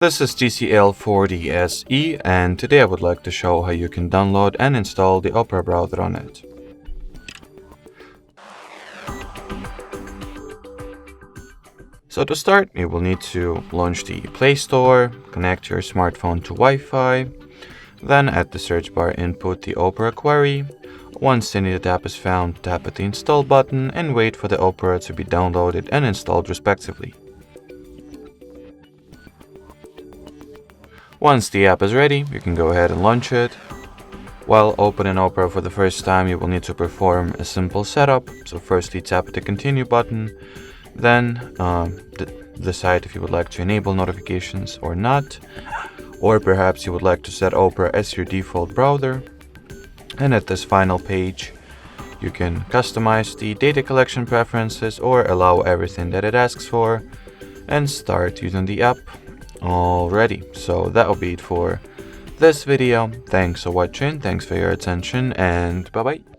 This is TCL 40SE, and today I would like to show how you can download and install the Opera browser on it. So to start, you will need to launch the Play Store, connect your smartphone to Wi-Fi, then at the search bar input the Opera query. Once the needed app is found, tap at the install button and wait for the Opera to be downloaded and installed respectively. Once the app is ready, you can go ahead and launch it. While opening Opera for the first time, you will need to perform a simple setup. So firstly, tap the continue button, then decide if you would like to enable notifications or not, or perhaps you would like to set Opera as your default browser. And at this final page, you can customize the data collection preferences or allow everything that it asks for and start using the app. Alrighty, so that'll be it for this video. Thanks for watching, thanks for your attention, and bye bye.